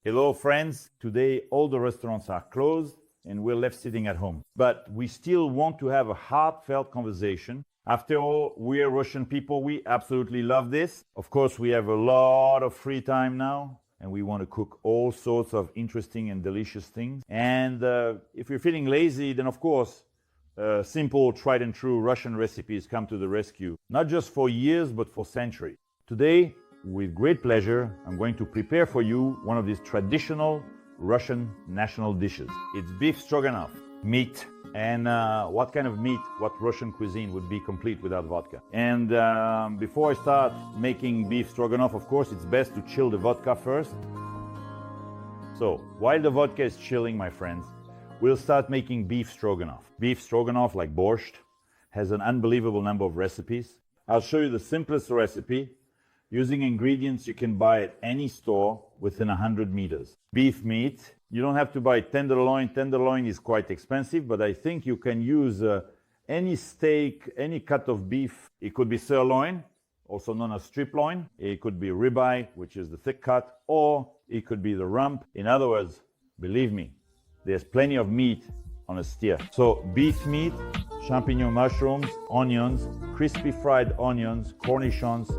Hello friends, today all the restaurants are closed and we're left sitting at home. But we still want to have a heartfelt conversation. After all, we're Russian people, we absolutely love this. Of course, we have a lot of free time now and we want to cook all sorts of interesting and delicious things. And if you're feeling lazy, then of course, simple, tried and true Russian recipes come to the rescue, not just for years, but for centuries. Today, with great pleasure, I'm going to prepare for you one of these traditional Russian national dishes. It's beef stroganoff, meat. And what kind of meat, what Russian cuisine would be complete without vodka? And before I start making beef stroganoff, of course, it's best to chill the vodka first. So, while the vodka is chilling, my friends, we'll start making beef stroganoff. Beef stroganoff, like borscht, has an unbelievable number of recipes. I'll show you the simplest recipe using ingredients you can buy at any store within 100 meters. Beef meat, you don't have to buy tenderloin. Tenderloin is quite expensive, but I think you can use any steak, any cut of beef. It could be sirloin, also known as strip loin. It could be ribeye, which is the thick cut, or it could be the rump. In other words, believe me, there's plenty of meat on a steer. So beef meat, champignon mushrooms, onions, crispy fried onions, cornichons,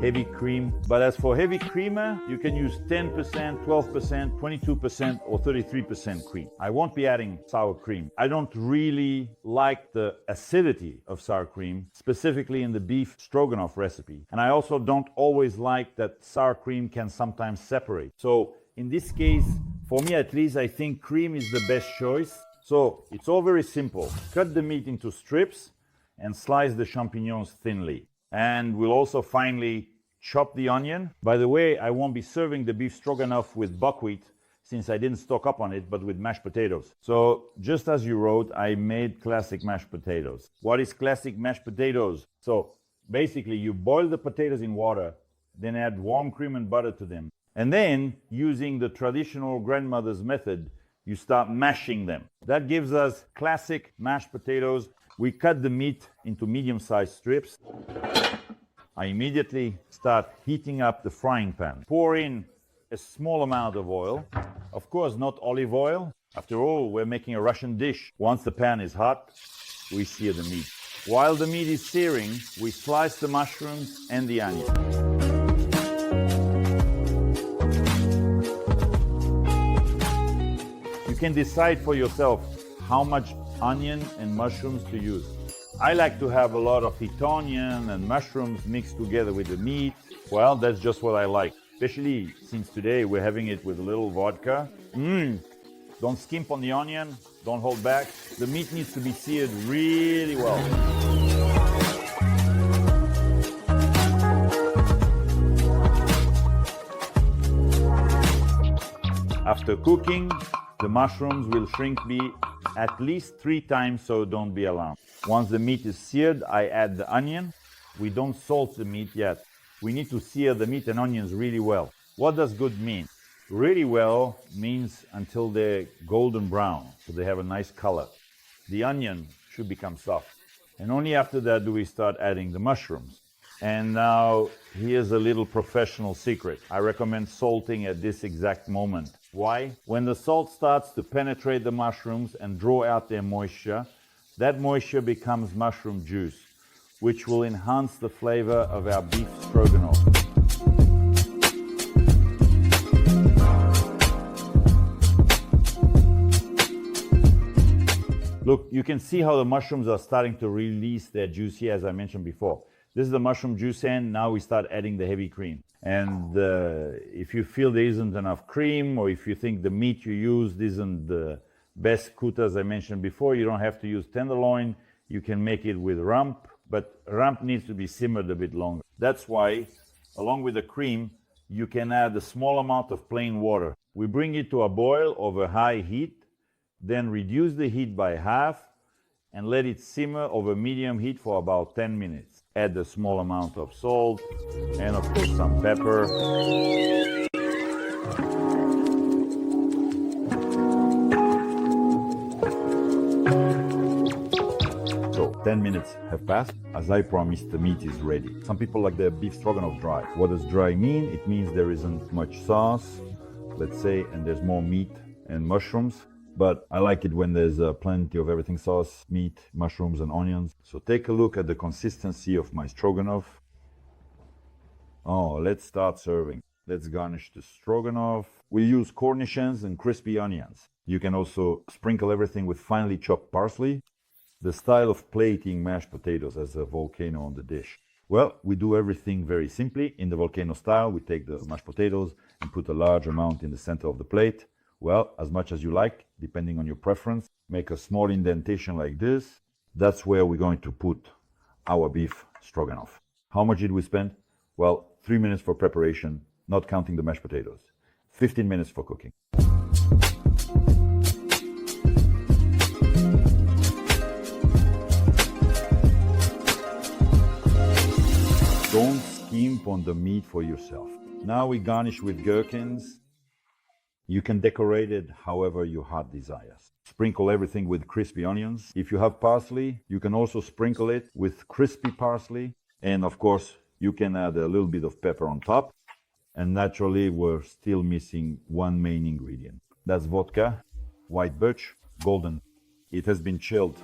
heavy cream. But as for heavy creamer, you can use 10%, 12%, 22%, or 33% cream. I won't be adding sour cream. I don't really like the acidity of sour cream, specifically in the beef stroganoff recipe. And I also don't always like that sour cream can sometimes separate. So in this case, for me at least, I think cream is the best choice. So it's all very simple. Cut the meat into strips and slice the champignons thinly. And we'll also finely chop the onion. By the way, I won't be serving the beef stroganoff with buckwheat since I didn't stock up on it, but with mashed potatoes. So just as you wrote, I made classic mashed potatoes. What is classic mashed potatoes? So basically you boil the potatoes in water, then add warm cream and butter to them. And then using the traditional grandmother's method, you start mashing them. That gives us classic mashed potatoes. We cut the meat into medium-sized strips. I immediately start heating up the frying pan. Pour in a small amount of oil. Of course, not olive oil. After all, we're making a Russian dish. Once the pan is hot, we sear the meat. While the meat is searing, we slice the mushrooms and the onion. You can decide for yourself how much onion and mushrooms to use. I like to have a lot of heat onion and mushrooms mixed together with the meat. Well, that's just what I like, especially since today we're having it with a little vodka. Don't skimp on the onion, don't hold back. The meat needs to be seared really well. After cooking, the mushrooms will shrink at least 3 times, so don't be alarmed. Once the meat is seared, I add the onion. We don't salt the meat yet. We need to sear the meat and onions really well. What does good mean? Really well means until they're golden brown, so they have a nice color. The onion should become soft. And only after that do we start adding the mushrooms. And now, here's a little professional secret. I recommend salting at this exact moment. Why? When the salt starts to penetrate the mushrooms and draw out their moisture, that moisture becomes mushroom juice, which will enhance the flavor of our beef stroganoff. Look, you can see how the mushrooms are starting to release their juice here, as I mentioned before. This is the mushroom juice, and now we start adding the heavy cream. And if you feel there isn't enough cream, or if you think the meat you used isn't the best cut, as I mentioned before, you don't have to use tenderloin. You can make it with rump, but rump needs to be simmered a bit longer. That's why, along with the cream, you can add a small amount of plain water. We bring it to a boil over high heat, then reduce the heat by half, and let it simmer over medium heat for about 10 minutes. Add a small amount of salt and of course some pepper. So 10 minutes have passed. As I promised, the meat is ready. Some people like their beef stroganoff dry. What does dry mean? It means there isn't much sauce, let's say, and there's more meat and mushrooms. But I like it when there's plenty of everything sauce, meat, mushrooms, and onions. So take a look at the consistency of my stroganoff. Oh, let's start serving. Let's garnish the stroganoff. We use cornichons and crispy onions. You can also sprinkle everything with finely chopped parsley. The style of plating mashed potatoes as a volcano on the dish. Well, we do everything very simply. In the volcano style, we take the mashed potatoes and put a large amount in the center of the plate. Well, as much as you like, depending on your preference. Make a small indentation like this. That's where we're going to put our beef stroganoff. How much did we spend? Well, 3 minutes for preparation, not counting the mashed potatoes. 15 minutes for cooking. Don't skimp on the meat for yourself. Now we garnish with gherkins. You can decorate it however your heart desires. Sprinkle everything with crispy onions. If you have parsley, you can also sprinkle it with crispy parsley. And of course, you can add a little bit of pepper on top. And naturally, we're still missing one main ingredient. That's vodka, white birch, golden. It has been chilled.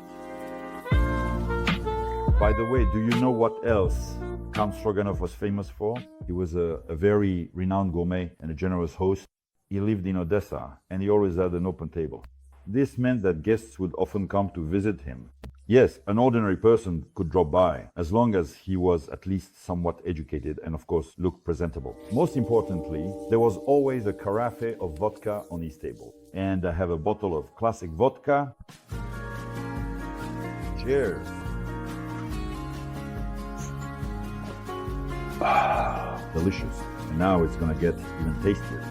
By the way, do you know what else Count Stroganoff was famous for? He was a very renowned gourmet and a generous host. He lived in Odessa, and he always had an open table. This meant that guests would often come to visit him. Yes, an ordinary person could drop by, as long as he was at least somewhat educated and, of course, looked presentable. Most importantly, there was always a carafe of vodka on his table. And I have a bottle of classic vodka. Cheers! Delicious. And now it's gonna get even tastier.